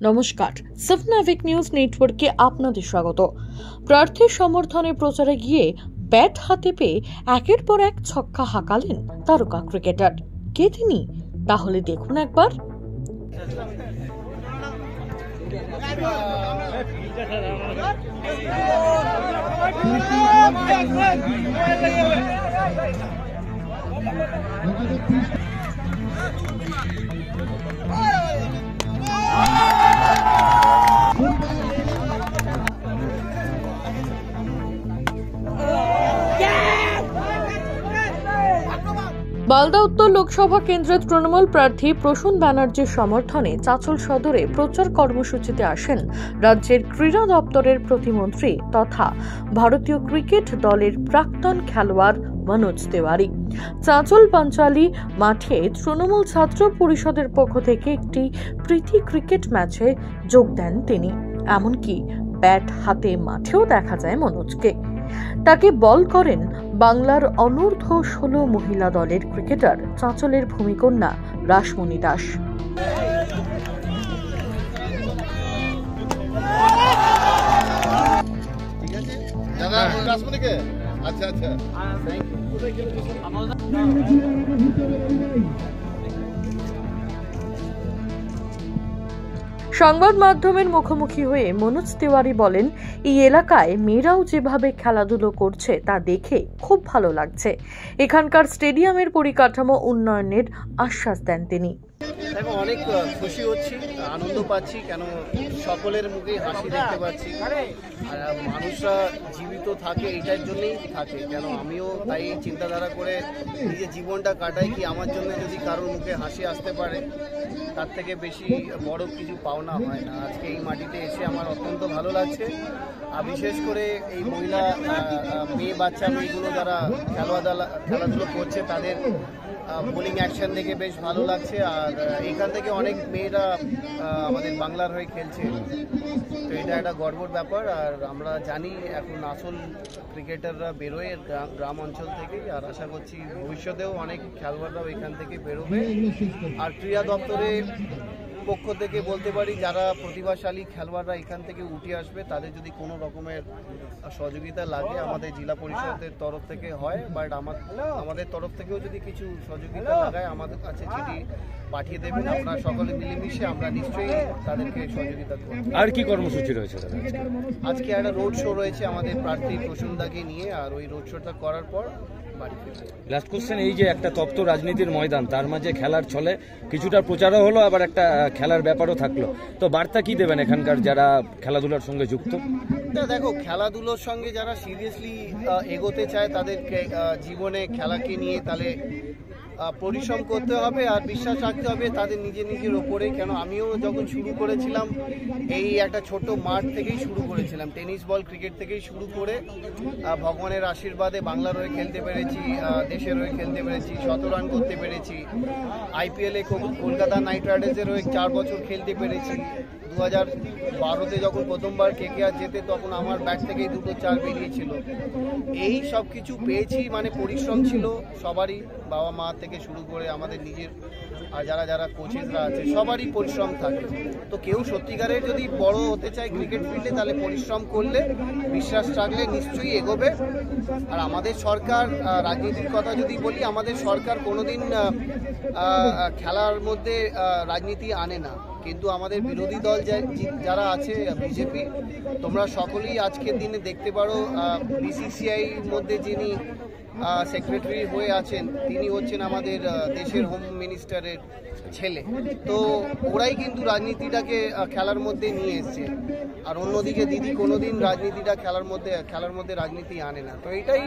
নমস্কার, সাফনাভিক নিউজ নেটওয়ার্কে আপনাদের স্বাগত। প্রার্থীর সমর্থনে প্রচারে গিয়ে ব্যাট হাতে পেয়ে একের পর এক ছক্কা হাঁকালেন তারকা ক্রিকেটার। কে তিনি? তাহলে দেখুন একবার। বালদা উত্তর লোকসভা কেন্দ্রের তৃণমূল প্রার্থী প্রসূন ব্যানার্জির সমর্থনে চাঁচল সদরে প্রচার কর্মসূচিতে আসেন রাজ্যের ক্রীড়া দপ্তরের প্রতিমন্ত্রী তথা ভারতীয় ক্রিকেট দলের প্রাক্তন খেলোয়াড় মনোজ তিওয়ারি। চাঁচল পাঞ্চালী মাঠে তৃণমূল ছাত্র পরিষদের পক্ষ থেকে একটি প্রীতি ক্রিকেট ম্যাচে যোগ দেন তিনি। এমনকি ব্যাট হাতে মাঠেও দেখা যায় মনোজকে। তাকে বল করেন বাংলার অনূর্ধ্ব 16 মহিলা দলের ক্রিকেটার চাঁচলের ভূমিকন্যা রাসমণি দাস। সংবাদ মাধ্যমের মুখোমুখি হয়ে মনোজ তিওয়ারি বলেন, এই এলাকায় মেয়েরাও যেভাবে খেলাধুলো করছে তা দেখে খুব ভালো লাগছে। এখানকার স্টেডিয়ামের পরিকাঠামো উন্নয়নের আশ্বাস দেন তিনি। দেখো, অনেক খুশি হচ্ছি, আনন্দ পাচ্ছি, কেন সকলের মুখে হাসি দেখতে পাচ্ছি। আর মানুষরা জীবিত থাকে এইটার জন্যই থাকে, কেন আমিও তাই চিন্তাধারা করে নিজের জীবনটা কাটাই কি আমার জন্য যদি কারোর মুখে হাসি আসতে পারে তার থেকে বেশি বড় কিছু পাওনা হয় না। আজকে এই মাটিতে এসে আমার অত্যন্ত ভালো লাগছে। আর বিশেষ করে এই মহিলা বাচ্চা মেয়েগুলো যারা খেলাধুলো করছে তাদের বোলিং অ্যাকশন দেখে বেশ ভালো লাগছে। আর এখান থেকে অনেক মেয়েরা আমাদের বাংলার হয়ে খেলছে, তো এটা একটা গর্বর ব্যাপার। আর আমরা জানি এখন আসল ক্রিকেটাররা বেরোয় গ্রাম অঞ্চল থেকে, আর আশা করছি ভবিষ্যতেও অনেক খেলোয়াড়রাও এখান থেকে বেরোবে। আর ক্রীড়া দপ্তরের পক্ষ থেকে বলতে পারি, যারা প্রতিভাশালী খেলোয়াড়রা এখান থেকে উঠে আসবে তাদের যদি কোনো রকমের সহযোগিতা লাগে আমাদের জেলা পরিষদের তরফ থেকে হয়, বাট আমাদের তরফ থেকেও যদি কিছু সহযোগিতা লাগায় আমাদের কাছে চিঠি পাঠিয়ে দেবেন। আমরা সকলে মিলেমিশে আমরা নিশ্চয়ই তাদেরকে সহযোগিতা করব। আর কি কর্মসূচি রয়েছে? আজকে একটা রোড শো রয়েছে আমাদের প্রার্থী প্রসূনদাকে নিয়ে, আর ওই রোড শোটা করার পর লাস্ট কোশ্চেন, এই যে একটা তপ্ত রাজনীতির ময়দান, তার মাঝে খেলার ছলে কিছুটা প্রচারও হলো, আবার একটা খেলার ব্যাপারও থাকলো, তো বার্তা কি দেবেন এখানকার যারা খেলাধুলার সঙ্গে যুক্ত? দেখো, খেলাধুলোর সঙ্গে যারা সিরিয়াসলি এগোতে চায় তাদেরকে জীবনে খেলাকে নিয়ে তাহলে পরিশ্রম করতে হবে আর বিশ্বাস রাখতে হবে তাদের নিজের ওপরে। কেন আমিও যখন শুরু করেছিলাম এই একটা ছোট মাঠ থেকেই শুরু করেছিলাম, টেনিস বল ক্রিকেট থেকেই শুরু করে ভগবানের আশীর্বাদে বাংলার হয়ে খেলতে পেরেছি, দেশের হয়ে খেলতে পেরেছি, 100 রান করতে পেরেছি। আইপিএলে কলকাতা নাইট রাইডার্সের হয়ে 4 বছর খেলতে পেরেছি। 2012-তে যখন প্রথমবার কেকেআর জেতে তখন আমার ব্যাট থেকেই 2টো 4 বেরিয়েছিল। এই সব কিছু পেয়েছি, মানে পরিশ্রম ছিল সবারই, বাবা মা থেকে শুরু করে আমাদের নিজের আর যারা কোচেসরা আছে সবারই পরিশ্রম থাকে। তো কেউ সত্যিকারের যদি বড় হতে চায় ক্রিকেট ফিল্ডে তাহলে পরিশ্রম করলে, বিশ্বাস রাখলে নিশ্চয়ই এগোবে। আর আমাদের সরকার, রাজনীতির কথা যদি বলি, আমাদের সরকার কোনোদিন খেলার মধ্যে রাজনীতি আনে না, কিন্তু আমাদের বিরোধী দল যারা আছে বিজেপি, তোমরা সকলেই আজকের দিনে দেখতে পারো বিসিসিআইর মধ্যে যিনি সেক্রেটারি হয়ে আছেন তিনি হচ্ছেন আমাদের দেশের হোম মিনিস্টারের ছেলে। তো ওরাই কিন্তু রাজনীতিটাকে খেলার মধ্যে নিয়ে এসছে। আর অন্যদিকে দিদি কোনোদিন রাজনীতিটা খেলার মধ্যে রাজনীতি আনে না। তো এটাই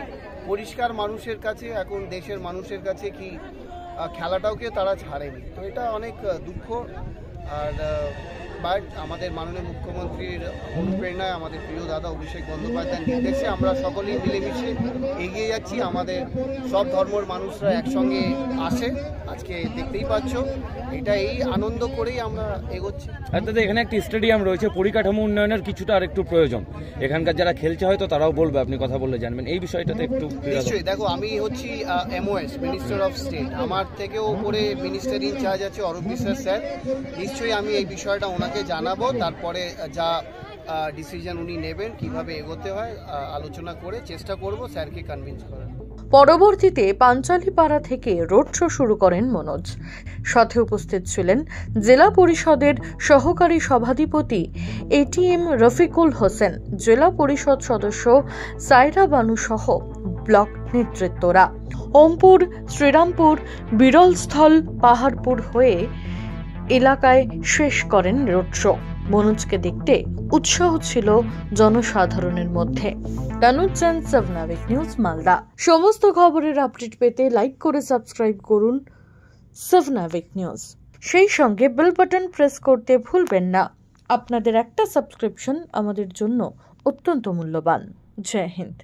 পরিষ্কার মানুষের কাছে, এখন দেশের মানুষের কাছে কি খেলাটাওকে তারা ছাড়েনি। তো এটা অনেক দুঃখ। আর বাট আমাদের মাননীয় মুখ্যমন্ত্রীর অনুপ্রেরণায়, আমাদের প্রিয় দাদা অভিষেক বন্দ্যোপাধ্যায়ের নির্দেশে আমরা সকলেই মিলেমিশে এগিয়ে যাচ্ছি। আমাদের সব ধর্মের মানুষরা একসঙ্গে আসে, আজকে দেখতেই পাচ্ছ। এটা এই আনন্দ করেই আমরা এগোচ্ছি। অর্থাৎ এখানে একটি স্টেডিয়াম রয়েছে, পরিকাঠামো উন্নয়নের কিছুটা আর একটু প্রয়োজন। এখানকার যারা খেলছে হয়তো তারাও বলবে, আপনি কথা বললে জানবেন এই বিষয়টাতে একটু। নিশ্চয়ই, দেখো আমি হচ্ছি MOS মিনিস্টার অফ স্টেট, আমার থেকেও উপরে মিনিস্টার ইনচার্জ আছে অরূপ বিশ্বাস স্যার। নিশ্চয়ই আমি এই বিষয়টা ওনাকে ওনাকে জানাবো, তারপরে যা ডিসিশন উনি নেবেন কিভাবে এগোতে হয় আলোচনা করে চেষ্টা করব স্যারকে কনভিন্স করার। পরবর্তীতে পাঞ্চালীপাড়া থেকে রোড শো শুরু করেন মনোজ। সাথে উপস্থিত ছিলেন জেলা পরিষদের সহকারী সভাধিপতি এটিএম রফিকুল হোসেন, জেলা পরিষদ সদস্য সাইরা বানু সহ ব্লক নেতৃত্বরা। ওমপুর, শ্রীরামপুর, বিরলস্থল, পাহাড়পুর হয়ে এলাকায় শেষ করেন রোড শো। মনোজকে দেখতে উৎসাহ ছিল জনসাধারণের মধ্যে। তানুজ জান, সাবনাভিক নিউজ, মালদা। সমস্ত খবরের আপডেট পেতে লাইক করে সাবস্ক্রাইব করুন সাবনাভিক নিউজ। সেই সঙ্গে বেল বাটন প্রেস করতে ভুলবেন না। আপনাদের একটা সাবস্ক্রিপশন আমাদের জন্য অত্যন্ত মূল্যবান। জয় হিন্দ।